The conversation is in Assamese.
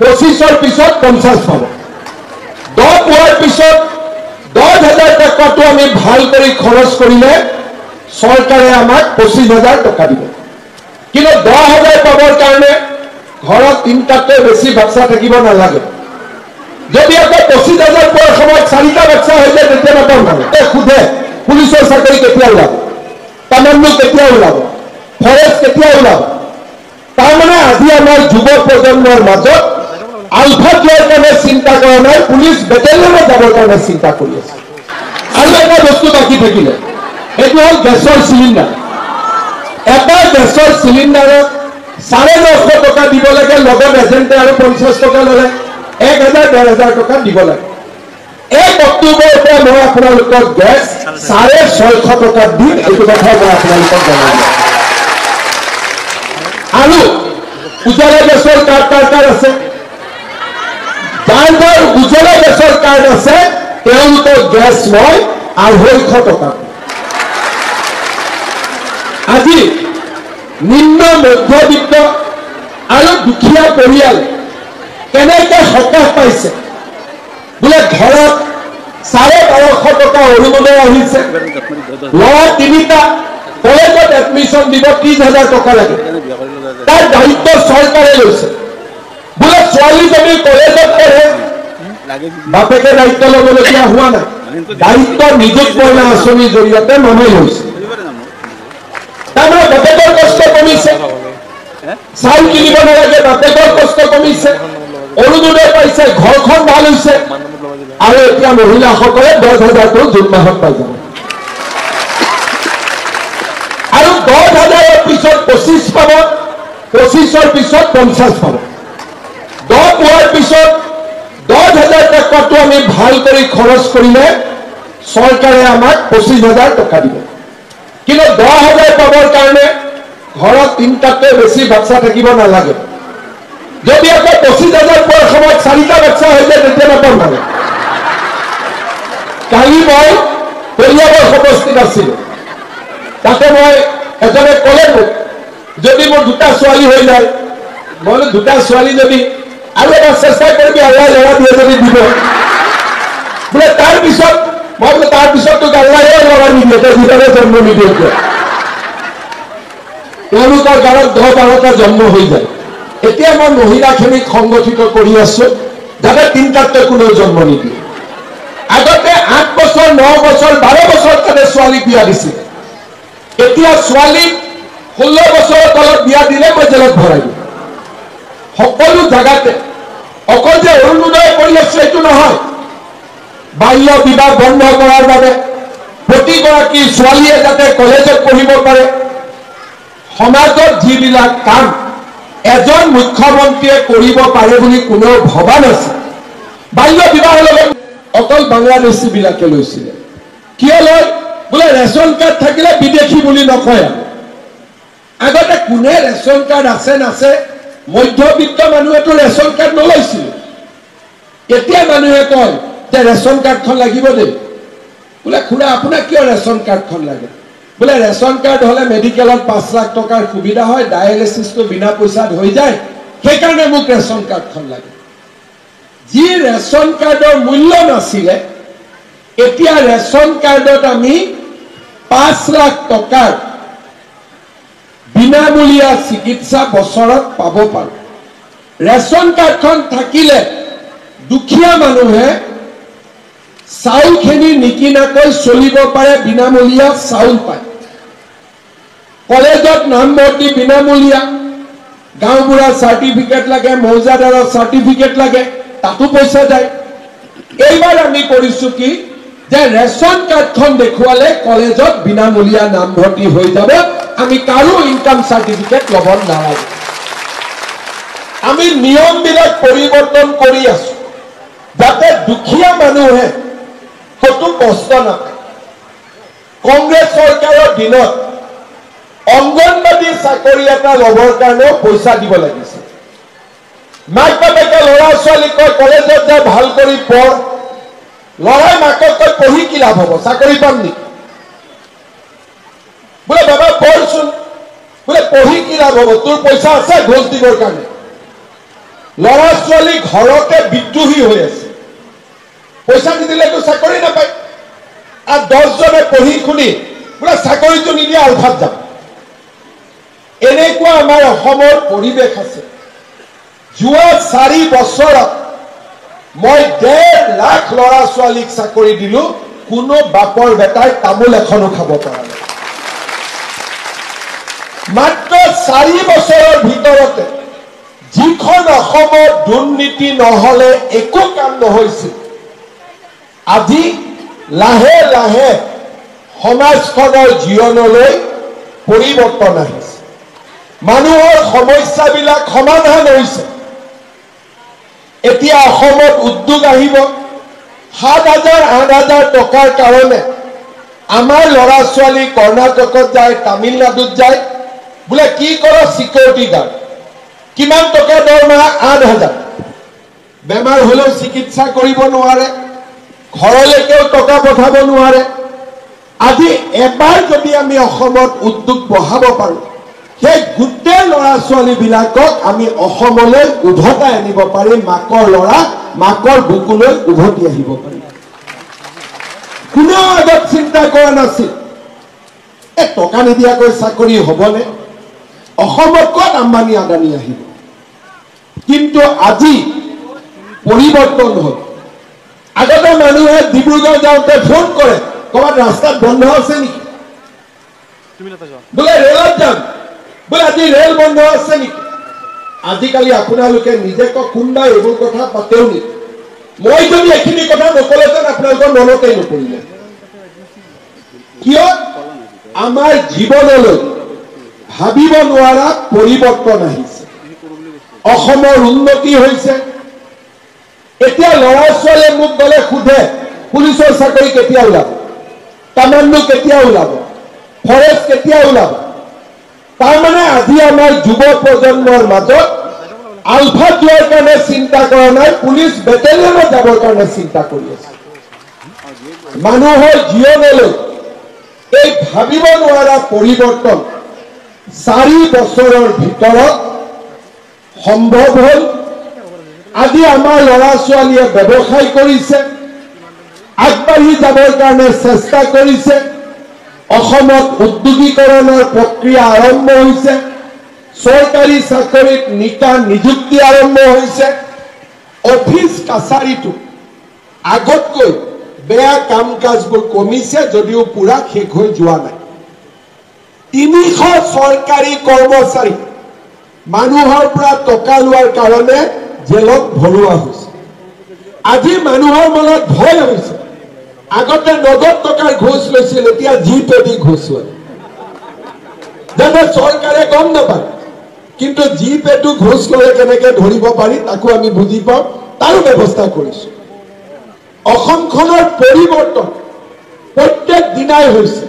25ৰ পিছত 50 পাব 10 পোৱাৰ পিছত 10,000 টকাটো আমি ভাল কৰি খৰচ কৰিলে চৰকাৰে আমাক 25,000 টকা দিব কিন্তু 10,000 পাবৰ কাৰণে ঘৰত তিনটাতকৈ বেছি বাচ্চা থাকিব নালাগে যদি আকৌ 25,000 পোৱাৰ সময়ত 4টা বাচ্চা হৈ যায় তেতিয়া নাপাম মানে সোধে পুলিচৰ চাকৰি কেতিয়া ওলাব তামান্নু কেতিয়া ওলাব ফৰেষ্ট কেতিয়া ওলাব তাৰমানে আজি আমাৰ যুৱ প্ৰজন্মৰ মাজত আলফাত লোৱাৰ কাৰণে চিন্তা কৰা নাই পুলিচ বেটেলিয়নত যাবৰ কাৰণে চিন্তা কৰি আছে আৰু এটা বস্তু বাকী থাকিলে এইটো হ'ল গেছৰ চিলিণ্ডাৰ এটা গেছৰ চিলিণ্ডাৰত 950 টকা দিব লাগে লগত এজেণ্টে আৰু 50 টকা ল'লে 1,000-1,500 টকা দিব লাগে 1 অক্টোবৰৰ পৰা মই আপোনালোকক গেছ 650 টকা দিম এইটো কথা মই আপোনালোকক জনাই দিম আৰু উজালা গেছৰ কাৰ্ড আছে যাৰ উজালা গেছৰ কাৰ্ড আছে তেওঁলোকৰ গেছ মই 250 টকা আজি নিম্ন মধ্যবিত্ত আৰু দুখীয়া পৰিয়াল কেনেকৈ সকাহ পাইছে বোলে ঘৰত 1250 টকা অনুমোদন আহিছে ল'ৰা 3টা কলেজত এডমিশ্যন দিব 30,000 টকা লাগে তাৰ দায়িত্ব চৰকাৰে লৈছে বোলে ছোৱালীজনী কলেজত পঢ়ে বাপেকে দায়িত্ব ল'বলগীয়া হোৱা নাই দায়িত্ব নিযুত মইনা আঁচনিৰ জৰিয়তে মানুহে লৈছে তাৰমানে বাপেকৰ কষ্ট কমিছে চাউল কিনিব নালাগে বাপেকৰ কষ্ট কমিছে অৰুণোদয় পাইছে ঘৰখন ভাল হৈছে আৰু এতিয়া মহিলাসকলে 10,000টো জুন মাহত পাই যাব আৰু 10,000ৰ পিছত 25 পাব 25ৰ পিছত 50 পাব 10 পোৱাৰ পিছত 10,000 টকাটো আমি ভাল কৰি খৰচ কৰিলে চৰকাৰে আমাক 25,000 টকা দিব কিন্তু 10,000 পাবৰ কাৰণে ঘৰত তিনটাতকৈ বেছি বাচ্চা থাকিব নালাগে যদি আকৌ 25,000 পোৱাৰ সময়ত 4টা বাচ্চা হৈ যায় তেতিয়া নাপাম মানে কালি মই কলিয়াবৰ সমষ্টিত আছিলোঁ তাতে মই এজনে ক'লে মোক যদি মোৰ 2টা ছোৱালী হৈ যায় মই বোলো 2টা ছোৱালী যদি আৰু এবাৰ চেষ্টা কৰিবি আল্লাহ ল'ৰা দিয়ে যদি দিব বোলে তাৰপিছত মই বোলে তাৰপিছততো আল্লাহে ল'ৰা নিদিয়ে তই যিদৰে জন্ম নিদিয়ে তেওঁলোকৰ গাঁৱত 10-12টা জন্ম হৈ যায় এতিয়া মই মহিলাখিনিক সংগঠিত কৰি আছো যাতে 3টাতকৈ কোনো জন্ম নিদিয়ে আগতে 8 বছৰ 9 বছৰ 12 বছৰ কাৰণে ছোৱালী বিয়া দিছিল এতিয়া ছোৱালীক 16 বছৰৰ তলত বিয়া দিলে মই জেলত ভৰাই দিম সকলো জায়গাতে অকল যে অৰুণোদয় কৰি আছে এইটো নহয় বাল্য বিবাহ বন্ধ কৰাৰ বাবে প্ৰতিগৰাকী ছোৱালীয়ে যাতে কলেজত পঢ়িব পাৰে সমাজত যিবিলাক কাম এজন মুখ্যমন্ত্ৰীয়ে কৰিব পাৰে বুলি কোনেও ভবা নাছিল বাল্য বিবাহৰ লগত অকল বাংলাদেশী বিলাকে লৈছিলে কিয় লয় বোলে ৰেচন কাৰ্ড থাকিলে বিদেশী বুলি নকয় আগতে কোনে ৰেচন কাৰ্ড আছে নাছে মধ্যবিত্ত মানুহেতো ৰেচন কাৰ্ড নলৈছিল এতিয়া মানুহে কয় যে ৰেচন কাৰ্ডখন লাগিব দেই বোলে খুৰা আপোনাক কিয় ৰেচন কাৰ্ডখন লাগে বোলে ৰেচন কাৰ্ড হলে মেডিকেলত 5 লাখ টকাৰ সুবিধা হয় ডায়ালিসিসটো বিনা পইচাত হৈ যায় সেইকাৰণে মোক ৰেচন কাৰ্ডখন লাগে যি ৰেচন কাৰ্ডৰ মূল্য নাছিলে এতিয়া ৰেচন কাৰ্ডত আমি 5 লাখ টকাৰ বিনামূলীয়া চিকিৎসা বছৰত পাব পাৰো ৰেচন কাৰ্ডখন থাকিলে দুখীয়া মানুহে চাউল খেনি নিকিনাকৈ চলিব পাৰে বিনামূলীয়া চাউল পায় কলেজত নামভৰ্তি বিনামূলীয়া গাঁওবুঢ়া চাৰ্টিফিকেট লাগে মৌজাদাৰৰ চাৰ্টিফিকেট লাগে তাতো পইচা যায় এইবাৰ আমি কৰিছো কি যে ৰেচন কাৰ্ডখন দেখুৱালে কলেজত বিনামূলীয়া নামভৰ্তি হৈ যাব আমি কাৰো ইনকাম সাৰ্টিফিকেট ল'ব নালাগে আমি নিয়মবিলাক পৰিৱৰ্তন কৰি আছো যাতে দুখীয়া মানুহে কতো কষ্ট নাপায় কংগ্ৰেছ চৰকাৰৰ দিনত অংগনবাদী চাকৰি এটা ল'বৰ কাৰণে পইচা দিব লাগিছিল মাক বাপেকে ল'ৰা ছোৱালীক কলেজত যা ভাল কৰি পঢ় ল'ৰাই মাকক পঢ়ি কি লাভ হ'ব চাকৰি পাম নেকি বোলে বাবা পঢ়চোন বোলে পঢ়ি কি লাভ হ'ব তোৰ পইচা আছে ঘোষ দিবৰ কাৰণে ল'ৰা ছোৱালী ঘৰতে বিদ্ৰোহী হৈ আছে, পইচা নিদিলেতো চাকৰি নাপায়। আৰু 10 জনে পঢ়ি শুনি বোলে চাকৰিটো নিদিয়ে আলফাত যাম। এনেকুৱা আমাৰ অসমৰ পৰিৱেশ আছে। যোৱা 4 বছৰত মই 1.5 লাখ ল'ৰা ছোৱালীক চাকৰি দিলো, কোনো বাপৰ বেটাই তামোল এখনো খাব পৰা নাই। মাত্ৰ 4 বছৰৰ ভিতৰতে যিখন অসমত দুৰ্নীতি নহলে একো কাম নহৈছিল, আজি লাহে লাহে সমাজখনৰ জীৱনলৈ পৰিৱৰ্তন আহিছে। মানুহৰ সমস্যাবিলাক সমাধান হৈছে। এতিয়া অসমত উদ্যোগ আহিব। 7,000-8,000 টকাৰ কাৰণে আমাৰ ল'ৰা ছোৱালী কৰ্ণাটকত যায়, তামিলনাডুত যায়, বোলে কি কৰ সিকিউৰিটি গাৰ্ড। কিমান টকা দৰমহা? 8,000। বেমাৰ হলেও চিকিৎসা কৰিব নোৱাৰে, ঘৰলৈকেও টকা পঠাব নোৱাৰে। আজি এবাৰ যদি আমি অসমত উদ্যোগ বহাব পাৰো, সেই গোটেই ল'ৰা ছোৱালীবিলাকক আমি অসমলৈ উভতাই আনিব পাৰিম। মাকৰ ল'ৰা মাকৰ বুকুলৈ উভতি আহিব পাৰিম। কোনেও আগত চিন্তা কৰা নাছিল টকা নিদিয়াকৈ চাকৰি হ'বনে, অসমত ক'ত আম্বানী আদানী আহিব। কিন্তু আজি পৰিৱৰ্তন হ'ল। আগতে মানুহে ডিব্ৰুগড় যাওঁতে ফোন কৰে, ক'ৰবাত ৰাস্তাত বন্ধ আছে নেকি, বোলে ৰেলত যাম, বোলে আজি ৰেল বন্ধ আছে নেকি। আজিকালি আপোনালোকে নিজে কোনবা এইবোৰ কথা পাতেও নেকি? মই যদি এইখিনি কথা নকলেহেঁতেন আপোনালোকৰ মনতেই নপৰিলে। কিয়? আমাৰ জীৱনলৈ ভাবিব নোৱাৰা পৰিৱৰ্তন আহিছে। অসমৰ উন্নতি হৈছে। এতিয়া ল'ৰা ছোৱালীয়ে মোক গলে সোধে পুলিচৰ চাকৰি কেতিয়া ওলাব, কামাণ্ডো কেতিয়া ওলাব, ফৰেষ্ট কেতিয়া ওলাব। তাৰমানে আজি আমাৰ যুৱ প্ৰজন্মৰ মাজত আলফাত যোৱাৰ কাৰণে চিন্তা কৰা নাই, পুলিচ বেটেলিয়নত যাবৰ কাৰণে চিন্তা কৰি আছে। মানুহৰ জীৱনলৈ এই ভাবিব নোৱাৰা পৰিৱৰ্তন 4 বছৰৰ ভিতৰত সম্ভৱ হ'ল। আজি আমাৰ ল'ৰা ছোৱালীয়ে ব্যৱসায় কৰিছে, আগবাঢ়ি যাবৰ কাৰণে চেষ্টা কৰিছে। অসমত উদ্যোগীকৰণৰ প্ৰক্ৰিয়া আৰম্ভ হৈছে। চৰকাৰী চাকৰিত নিযুক্তি আৰম্ভ হৈছে। অফিচ কাছাৰীটো আগতকৈ বেয়া কাম কাজবোৰ কমিছে, যদিও পুৰা শেষ হৈ যোৱা নাই। 300 চৰকাৰী কৰ্মচাৰী মানুহৰ পৰা টকা লোৱাৰ কাৰণে জেলত ভৰোৱা হৈছে। আজি মানুহৰ মনত ভয় হৈছে। আগতে 90 টকাৰ ঘোষ লৈছিল, এতিয়া জিপে দি ঘোষ লয়, যাতে চৰকাৰে গম নাপায়। কিন্তু জিপেটো ঘোষ ল'লে কেনেকে ধৰিব পাৰি তাকো আমি বুজি পাওঁ, তাৰো ব্যৱস্থা কৰিছো। অসমখনৰ পৰিৱৰ্তন প্ৰত্যেক দিনাই হৈছে।